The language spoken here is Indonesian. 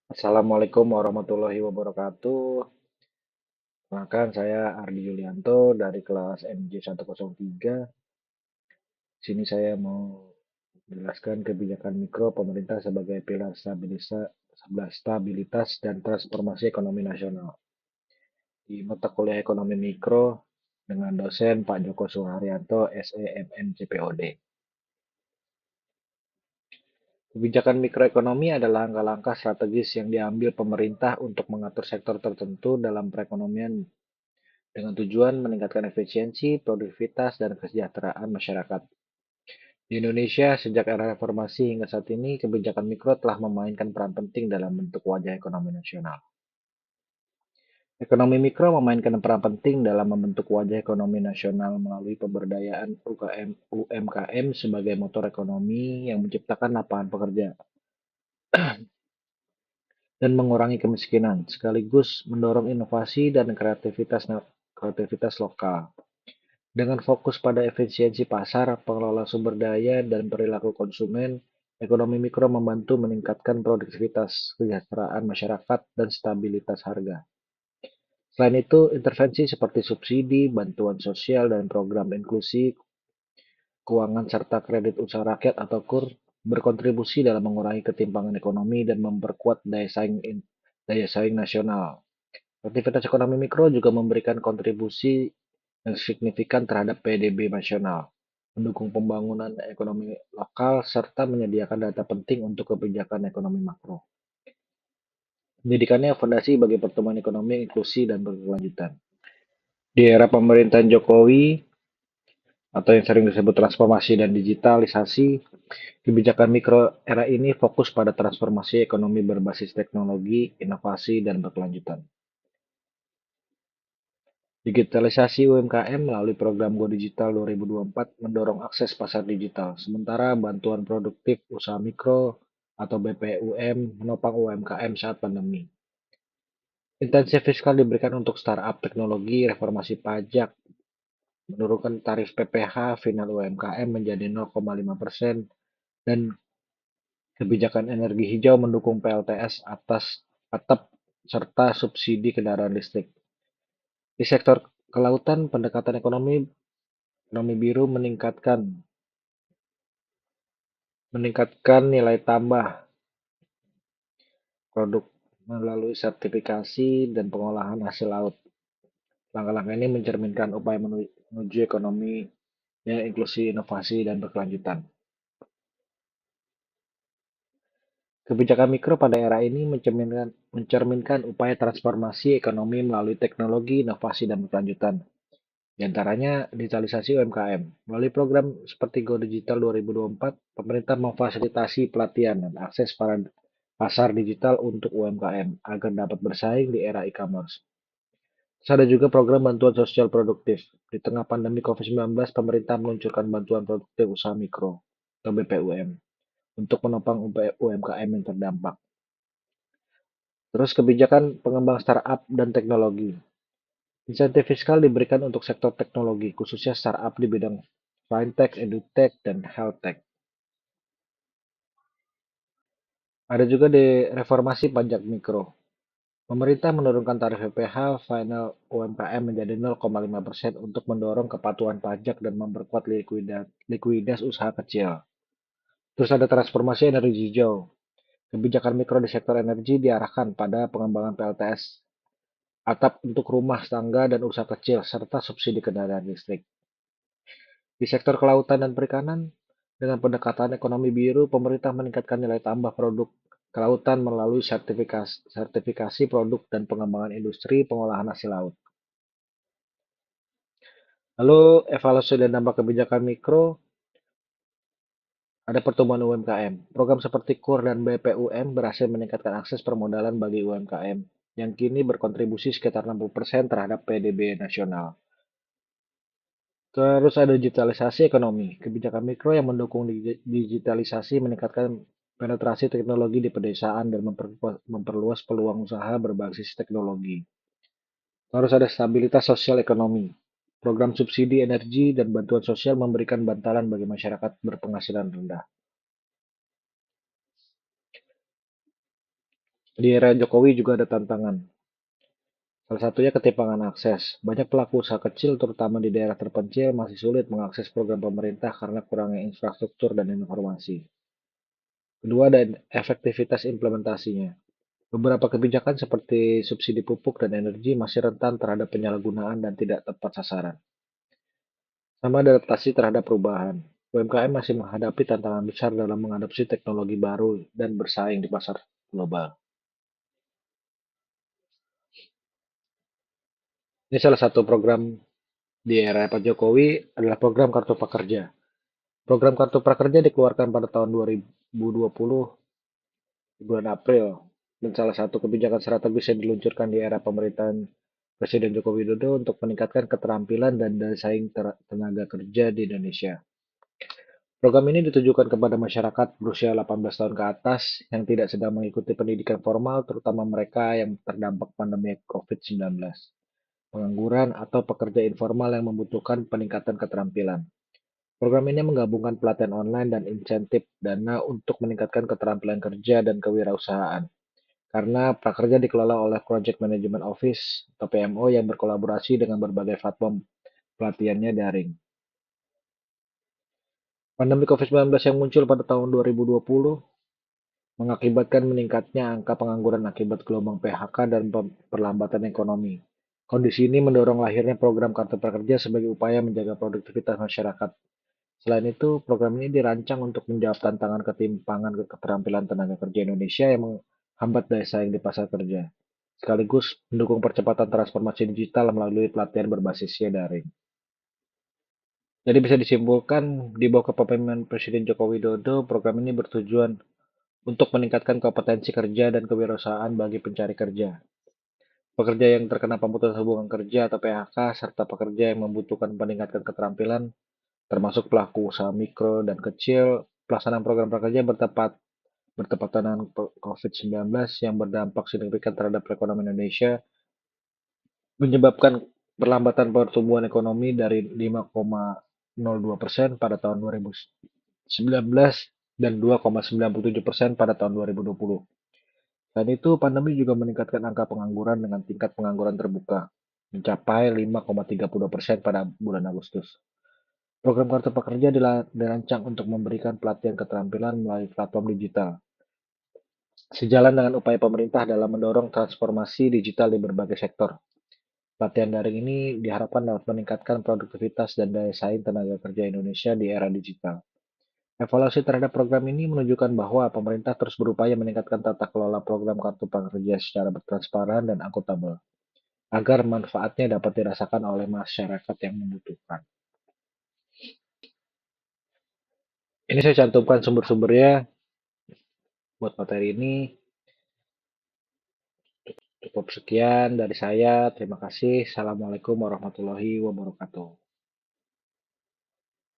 Assalamualaikum warahmatullahi wabarakatuh. Perkenalkan saya Ardi Yulianto dari kelas MJ103. Sini saya mau menjelaskan kebijakan mikro pemerintah sebagai pilar stabilitas dan transformasi ekonomi nasional. Di mata kuliah ekonomi mikro dengan dosen Pak Joko Suharyanto, SEMM CPOD. Kebijakan mikroekonomi adalah langkah-langkah strategis yang diambil pemerintah untuk mengatur sektor tertentu dalam perekonomian dengan tujuan meningkatkan efisiensi, produktivitas, dan kesejahteraan masyarakat. Di Indonesia, sejak era reformasi hingga saat ini, kebijakan mikro telah memainkan peran penting dalam bentuk wajah ekonomi nasional. Ekonomi mikro memainkan peran penting dalam membentuk wajah ekonomi nasional melalui pemberdayaan UMKM sebagai motor ekonomi yang menciptakan lapangan pekerja dan mengurangi kemiskinan, sekaligus mendorong inovasi dan kreativitas lokal. Dengan fokus pada efisiensi pasar, pengelola sumber daya, dan perilaku konsumen, ekonomi mikro membantu meningkatkan produktivitas, kesejahteraan masyarakat, dan stabilitas harga. Selain itu, intervensi seperti subsidi, bantuan sosial, dan program inklusi keuangan serta kredit usaha rakyat atau KUR berkontribusi dalam mengurangi ketimpangan ekonomi dan memperkuat daya saing nasional. Aktivitas ekonomi mikro juga memberikan kontribusi yang signifikan terhadap PDB nasional, mendukung pembangunan ekonomi lokal, serta menyediakan data penting untuk kebijakan ekonomi makro. Pendidikannya fondasi bagi pertumbuhan ekonomi inklusi dan berkelanjutan. Di era pemerintahan Jokowi, atau yang sering disebut transformasi dan digitalisasi, kebijakan mikro era ini fokus pada transformasi ekonomi berbasis teknologi, inovasi, dan berkelanjutan. Digitalisasi UMKM melalui program Go Digital 2024 mendorong akses pasar digital, sementara bantuan produktif usaha mikro atau BPUM menopang UMKM saat pandemi. Intensif fiskal diberikan untuk startup teknologi, reformasi pajak, menurunkan tarif PPh final UMKM menjadi 0,5%, dan kebijakan energi hijau mendukung PLTS atas atap serta subsidi kendaraan listrik. Di sektor kelautan, pendekatan ekonomi biru meningkatkan nilai tambah produk melalui sertifikasi dan pengolahan hasil laut. Langkah-langkah ini mencerminkan upaya menuju ekonomi yang inklusi, inovasi, dan berkelanjutan. Kebijakan mikro pada era ini mencerminkan upaya transformasi ekonomi melalui teknologi, inovasi, dan berkelanjutan. Di antaranya digitalisasi UMKM. Melalui program seperti Go Digital 2024, pemerintah memfasilitasi pelatihan dan akses pasar digital untuk UMKM agar dapat bersaing di era e-commerce. Terus ada juga program bantuan sosial produktif. Di tengah pandemi COVID-19, pemerintah meluncurkan bantuan produktif usaha mikro atau BPUM untuk menopang UMKM yang terdampak. Terus kebijakan pengembang startup dan teknologi. Insentif fiskal diberikan untuk sektor teknologi, khususnya startup di bidang fintech, edutech, dan healthtech. Ada juga di reformasi pajak mikro. Pemerintah menurunkan tarif PPh final UMKM menjadi 0,5% untuk mendorong kepatuhan pajak dan memperkuat likuiditas usaha kecil. Terus ada transformasi energi hijau. Kebijakan mikro di sektor energi diarahkan pada pengembangan PLTS, atap untuk rumah tangga dan usaha kecil, serta subsidi kendaraan listrik. Di sektor kelautan dan perikanan, dengan pendekatan ekonomi biru, pemerintah meningkatkan nilai tambah produk kelautan melalui sertifikasi produk dan pengembangan industri pengolahan hasil laut. Lalu, evaluasi dan dampak kebijakan mikro, ada pertumbuhan UMKM. Program seperti KUR dan BPUM berhasil meningkatkan akses permodalan bagi UMKM, yang kini berkontribusi sekitar 60% terhadap PDB nasional. Terus ada digitalisasi ekonomi. Kebijakan mikro yang mendukung digitalisasi meningkatkan penetrasi teknologi di pedesaan dan memperluas peluang usaha berbasis teknologi. Terus ada stabilitas sosial ekonomi. Program subsidi energi dan bantuan sosial memberikan bantalan bagi masyarakat berpenghasilan rendah. Di era Jokowi juga ada tantangan. Salah satunya ketimpangan akses. Banyak pelaku usaha kecil, terutama di daerah terpencil, masih sulit mengakses program pemerintah karena kurangnya infrastruktur dan informasi. Kedua, ada efektivitas implementasinya. Beberapa kebijakan seperti subsidi pupuk dan energi masih rentan terhadap penyalahgunaan dan tidak tepat sasaran. Sama adaptasi terhadap perubahan. UMKM masih menghadapi tantangan besar dalam mengadopsi teknologi baru dan bersaing di pasar global. Ini salah satu program di era Pak Jokowi adalah program Kartu Prakerja. Program Kartu Prakerja dikeluarkan pada tahun 2020 bulan April dan salah satu kebijakan strategis yang diluncurkan di era pemerintahan Presiden Joko Widodo untuk meningkatkan keterampilan dan daya saing tenaga kerja di Indonesia. Program ini ditujukan kepada masyarakat berusia 18 tahun ke atas yang tidak sedang mengikuti pendidikan formal, terutama mereka yang terdampak pandemi COVID-19, pengangguran, atau pekerja informal yang membutuhkan peningkatan keterampilan. Program ini menggabungkan pelatihan online dan insentif dana untuk meningkatkan keterampilan kerja dan kewirausahaan. Karena prakerja dikelola oleh Project Management Office atau PMO yang berkolaborasi dengan berbagai platform pelatihannya daring. Pandemi COVID-19 yang muncul pada tahun 2020 mengakibatkan meningkatnya angka pengangguran akibat gelombang PHK dan perlambatan ekonomi. Kondisi ini mendorong lahirnya program Kartu Prakerja sebagai upaya menjaga produktivitas masyarakat. Selain itu, program ini dirancang untuk menjawab tantangan ketimpangan keterampilan tenaga kerja Indonesia yang menghambat daya saing di pasar kerja, sekaligus mendukung percepatan transformasi digital melalui pelatihan berbasisnya daring. Jadi bisa disimpulkan, di bawah kepemimpinan Presiden Joko Widodo, program ini bertujuan untuk meningkatkan kompetensi kerja dan kewirausahaan bagi pencari kerja, pekerja yang terkena pemutusan hubungan kerja atau PHK, serta pekerja yang membutuhkan peningkatan keterampilan, termasuk pelaku usaha mikro dan kecil. Pelaksanaan program prakerja bertepatan dengan COVID-19 yang berdampak signifikan terhadap perekonomian Indonesia, menyebabkan perlambatan pertumbuhan ekonomi dari 5,02% pada tahun 2019 dan 2,97% pada tahun 2020. Selain itu, pandemi juga meningkatkan angka pengangguran dengan tingkat pengangguran terbuka mencapai 5,32% pada bulan Agustus. Program Kartu Prakerja dirancang untuk memberikan pelatihan keterampilan melalui platform digital, sejalan dengan upaya pemerintah dalam mendorong transformasi digital di berbagai sektor. Pelatihan daring ini diharapkan dapat meningkatkan produktivitas dan daya saing tenaga kerja Indonesia di era digital. Evaluasi terhadap program ini menunjukkan bahwa pemerintah terus berupaya meningkatkan tata kelola program Kartu Prakerja secara transparan dan akuntabel, agar manfaatnya dapat dirasakan oleh masyarakat yang membutuhkan. Ini saya cantumkan sumber-sumbernya buat materi ini. Cukup sekian dari saya. Terima kasih. Assalamualaikum warahmatullahi wabarakatuh.